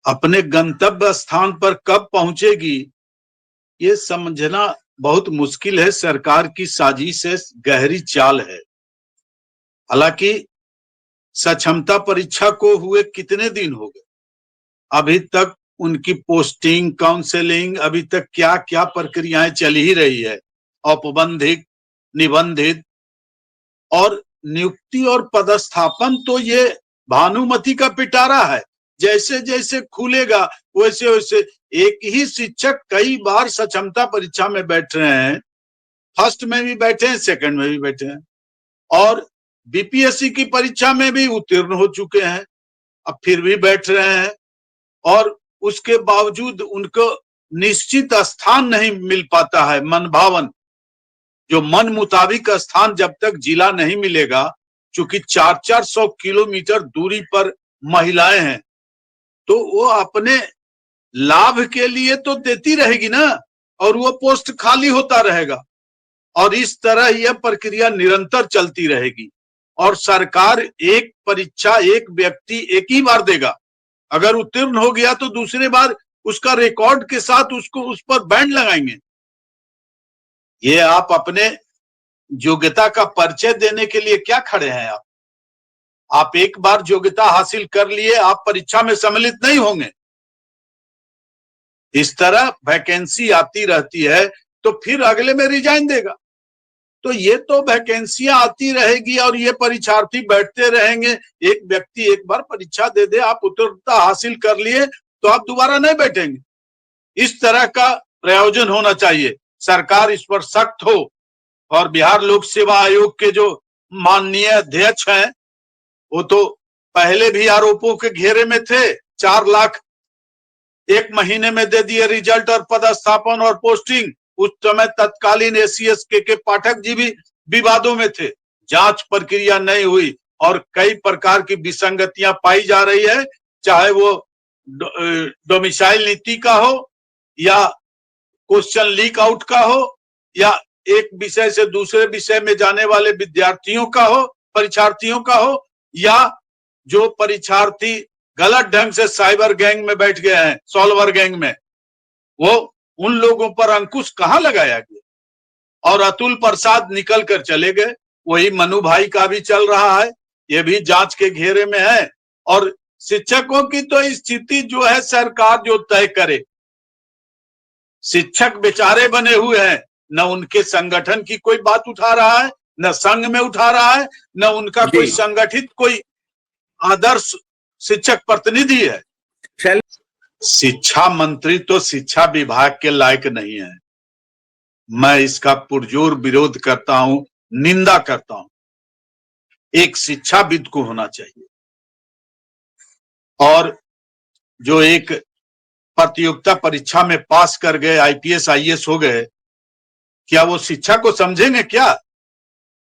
अपने गंतव्य स्थान पर कब पहुंचेगी ये समझना बहुत मुश्किल है। सरकार की साजिश है, गहरी चाल है। हालांकि सक्षमता परीक्षा को हुए कितने दिन हो गए, अभी तक उनकी पोस्टिंग, काउंसलिंग, अभी तक क्या क्या प्रक्रियाएं चल ही रही है। औपबंधिक, निबंधित और नियुक्ति और पदस्थापन तो ये भानुमति का पिटारा है। जैसे जैसे खुलेगा वैसे वैसे एक ही शिक्षक कई बार सक्षमता परीक्षा में बैठ रहे हैं। फर्स्ट में भी बैठे हैं, सेकंड में भी बैठे हैं, और बीपीएससी की परीक्षा में भी उत्तीर्ण हो चुके हैं, अब फिर भी बैठ रहे हैं। और उसके बावजूद उनको निश्चित स्थान नहीं मिल पाता है, मन भावन, जो मन मुताबिक स्थान जब तक जिला नहीं मिलेगा। चूंकि 400 किलोमीटर दूरी पर महिलाएं हैं, तो वो अपने लाभ के लिए तो देती रहेगी ना, और वो पोस्ट खाली होता रहेगा। और इस तरह यह प्रक्रिया निरंतर चलती रहेगी। और सरकार एक परीक्षा एक व्यक्ति एक ही बार देगा। अगर उत्तीर्ण हो गया तो दूसरे बार उसका रिकॉर्ड के साथ उसको उस पर बैंड लगाएंगे। ये आप अपने योग्यता का परिचय देने के लिए क्या खड़े हैं? आप एक बार योग्यता हासिल कर लिए, आप परीक्षा में सम्मिलित नहीं होंगे। इस तरह वैकेंसी आती रहती है तो फिर अगले में रिजाइन देगा। तो ये तो वैकेंसियां आती रहेगी और ये परीक्षार्थी बैठते रहेंगे। एक व्यक्ति एक बार परीक्षा दे दे, आप उत्तीर्णता हासिल कर लिए तो आप दोबारा नहीं बैठेंगे। इस तरह का प्रयोजन होना चाहिए। सरकार इस पर सख्त हो। और बिहार लोक सेवा आयोग के जो माननीय अध्यक्ष हैं, वो तो पहले भी आरोपों के घेरे में थे। 4 लाख एक महीने में दे दिए रिजल्ट और पदस्थापन और पोस्टिंग। उस समय तत्कालीन एसीएस के पाठक जी भी विवादों में थे। जांच प्रक्रिया नहीं हुई और कई प्रकार की विसंगतियां पाई जा रही है, चाहे वो डोमिसाइल नीति का हो, या क्वेश्चन लीक आउट का हो, या एक विषय से दूसरे विषय में जाने वाले विद्यार्थियों का हो, परीक्षार्थियों का हो, या जो परीक्षार्थी गलत ढंग से साइबर गैंग में बैठ गए हैं, सॉल्वर गैंग में, वो उन लोगों पर अंकुश कहां लगाया गया। और अतुल प्रसाद निकल कर चले गए। वही मनु भाई का भी चल रहा है, ये भी जांच के घेरे में है। और शिक्षकों की तो स्थिति जो है सरकार जो तय करे। शिक्षक बेचारे बने हुए हैं, न उनके संगठन की कोई बात उठा रहा है, न संघ में उठा रहा है, न उनका कोई संगठित कोई आदर्श शिक्षक प्रतिनिधि है। शिक्षा मंत्री तो शिक्षा विभाग के लायक नहीं है। मैं इसका पुरजोर विरोध करता हूं, निंदा करता हूं। एक शिक्षाविद को होना चाहिए। और जो एक प्रतियोगिता परीक्षा में पास कर गए, आईपीएस आईएएस हो गए, क्या वो शिक्षा को समझेंगे? क्या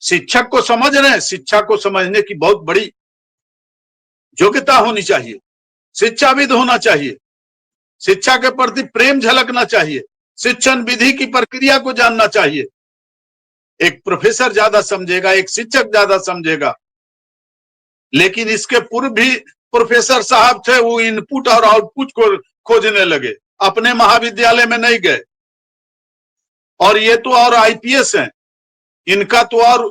शिक्षक को समझ रहे हैं? शिक्षा को समझने की बहुत बड़ी योग्यता होनी चाहिए, शिक्षाविद होना चाहिए, शिक्षा के प्रति प्रेम झलकना चाहिए, शिक्षण विधि की प्रक्रिया को जानना चाहिए। एक प्रोफेसर ज्यादा समझेगा, एक शिक्षक ज्यादा समझेगा। लेकिन इसके पूर्व भी प्रोफेसर साहब थे, वो इनपुट और आउटपुट को खोजने लगे, अपने महाविद्यालय में नहीं गए। और ये तो और आईपीएस हैं, इनका तो और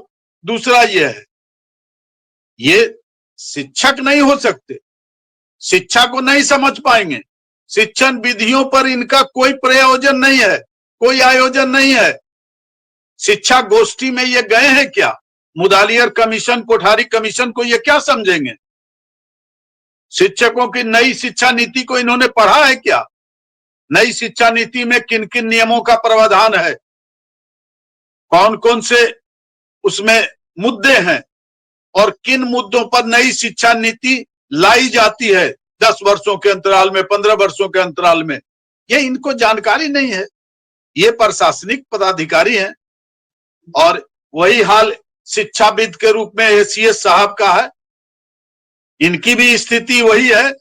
दूसरा ये है। ये शिक्षक नहीं हो सकते, शिक्षा को नहीं समझ पाएंगे, शिक्षण विधियों पर इनका कोई प्रयोजन नहीं है, कोई आयोजन नहीं है। शिक्षा गोष्ठी में ये गए हैं क्या? मुदालियर कमीशन, कोठारी कमीशन को ये क्या समझेंगे? शिक्षकों की नई शिक्षा नीति को इन्होंने पढ़ा है क्या? नई शिक्षा नीति में किन किन नियमों का प्रावधान है, कौन कौन से उसमें मुद्दे हैं, और किन मुद्दों पर नई शिक्षा नीति लाई जाती है 10 वर्षों के अंतराल में, 15 वर्षों के अंतराल में। ये इनको जानकारी नहीं है। ये प्रशासनिक पदाधिकारी हैं। और वही हाल शिक्षाविद के रूप में एसीएस साहब का है, इनकी भी स्थिति वही है।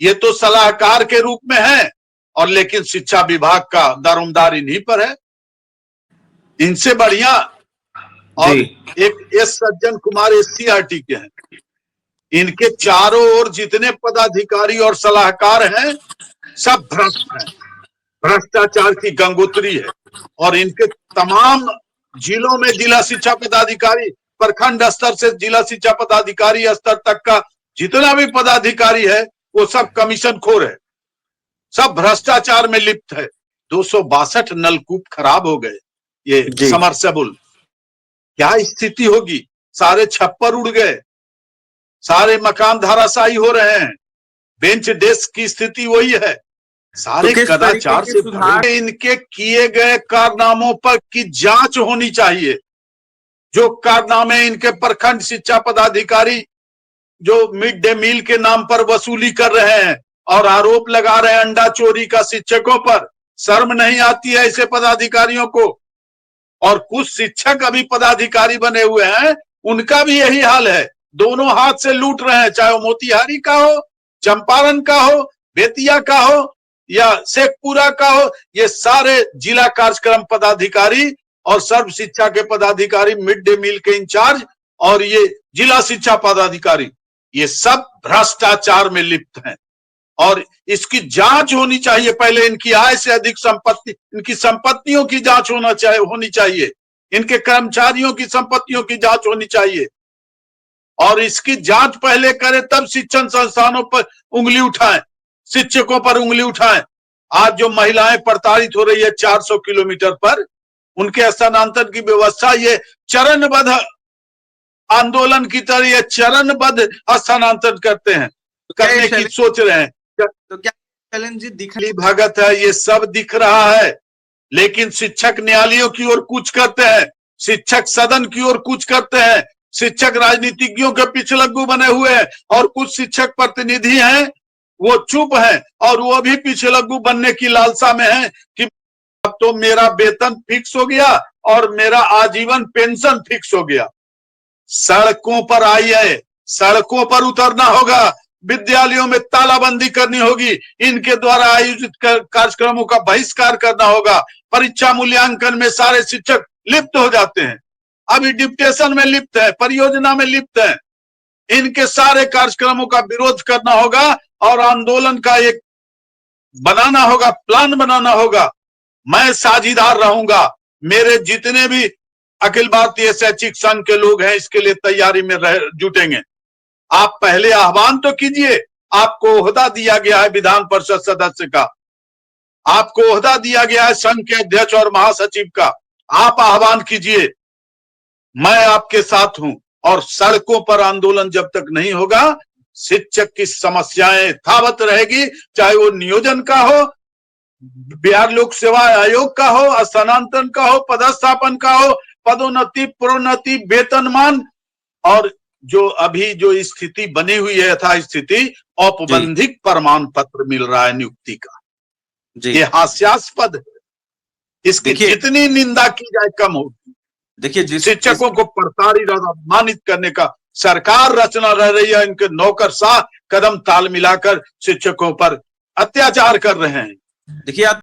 ये तो सलाहकार के रूप में है, और लेकिन शिक्षा विभाग का दारोमदार इन्हीं पर है। इनसे बढ़िया और एक एस सज्जन कुमार एससीईआरटी के हैं, इनके चारों ओर जितने पदाधिकारी और सलाहकार हैं सब भ्रष्ट हैं, भ्रष्टाचार की गंगोत्री है। और इनके तमाम जिलों में जिला शिक्षा पदाधिकारी, प्रखंड स्तर से जिला शिक्षा पदाधिकारी स्तर तक का जितना भी पदाधिकारी है वो सब कमीशन खोर है, सब भ्रष्टाचार में लिप्त है। 262 नलकूप खराब हो गए, ये समरसेबल, क्या स्थिति होगी? सारे छप्पर उड़ गए, सारे मकान धराशायी हो रहे हैं, बेंच डेस्क की स्थिति वही है, सारे कदाचार से भरे। इनके किए गए कारनामों पर की जांच होनी चाहिए। जो कारनामे इनके प्रखंड शिक्षा पदाधिकारी जो मिड डे मील के नाम पर वसूली कर रहे हैं और आरोप लगा रहे हैं अंडा चोरी का शिक्षकों पर, शर्म नहीं आती है ऐसे पदाधिकारियों को? और कुछ शिक्षक अभी पदाधिकारी बने हुए हैं, उनका भी यही हाल है, दोनों हाथ से लूट रहे हैं, चाहे वो मोतिहारी का हो, चंपारण का हो, बेतिया का हो या शेखपुरा का हो। ये सारे जिला कार्यक्रम पदाधिकारी और सर्व शिक्षा के पदाधिकारी, मिड डे मील के इंचार्ज और ये जिला शिक्षा पदाधिकारी, ये सब भ्रष्टाचार में लिप्त हैं और इसकी जांच होनी चाहिए। पहले इनकी आय से अधिक संपत्ति, इनकी संपत्तियों की जांच होनी चाहिए, इनके कर्मचारियों की संपत्तियों की जांच होनी चाहिए और इसकी जांच पहले करें तब शिक्षण संस्थानों पर उंगली उठाएं, शिक्षकों पर उंगली उठाएं। आज जो महिलाएं प्रताड़ित हो रही है 400 किलोमीटर पर, उनके स्थानांतरण की व्यवस्था ये चरणबद्ध आंदोलन की तरह ये चरणबद्ध स्थानांतरण करते हैं, करने की सोच रहे हैं। तो क्या चैलेंज दिख भगत है, ये सब दिख रहा है, लेकिन शिक्षक न्यायालयों की ओर कूच करते हैं, शिक्षक सदन की ओर कूच करते हैं, शिक्षक राजनीतिज्ञों के पिछलग्गू बने हुए हैं और कुछ शिक्षक प्रतिनिधि हैं वो चुप हैं और वो भी पिछलग्गू बनने की लालसा में हैं कि अब तो मेरा वेतन फिक्स हो गया और मेरा आजीवन पेंशन फिक्स हो गया। सड़कों पर आइए, सड़कों पर उतरना होगा, विद्यालयों में तालाबंदी करनी होगी, इनके द्वारा आयोजित कार्यक्रमों का बहिष्कार करना होगा। परीक्षा मूल्यांकन में सारे शिक्षक लिप्त हो जाते हैं, अभी डिप्टेशन में लिप्त है, परियोजना में लिप्त है, इनके सारे कार्यक्रमों का विरोध करना होगा और आंदोलन का एक बनाना होगा, प्लान बनाना होगा। मैं साझीदार रहूंगा, मेरे जितने भी अखिल भारतीय शैक्षिक संघ के लोग हैं इसके लिए तैयारी में जुटेंगे। आप पहले आह्वान तो कीजिए, आपको ओहदा दिया गया है विधान परिषद सदस्य का, आपको ओहदा दिया गया है संघ के अध्यक्ष और महासचिव का, आप आह्वान कीजिए, मैं आपके साथ हूं। और सड़कों पर आंदोलन जब तक नहीं होगा, शिक्षक की समस्याएं यथावत रहेगी, चाहे वो नियोजन का हो, बिहार लोक सेवा आयोग का हो, स्थानांतरण का हो, पदस्थापन का हो, पदोन्नति, प्रोन्नति, वेतनमान। और जो अभी जो स्थिति बनी हुई है यथा स्थिति, औपबंधिक प्रमाण पत्र मिल रहा है नियुक्ति का, ये हास्यास्पद है, इसकी जितनी निंदा की जाए कम होगी। देखिए, शिक्षकों को प्रताड़ित और अपमानित करने का सरकार रचना रह रही है, इनके नौकरशाह कदम ताल मिलाकर शिक्षकों पर अत्याचार कर रहे हैं। देखिए आप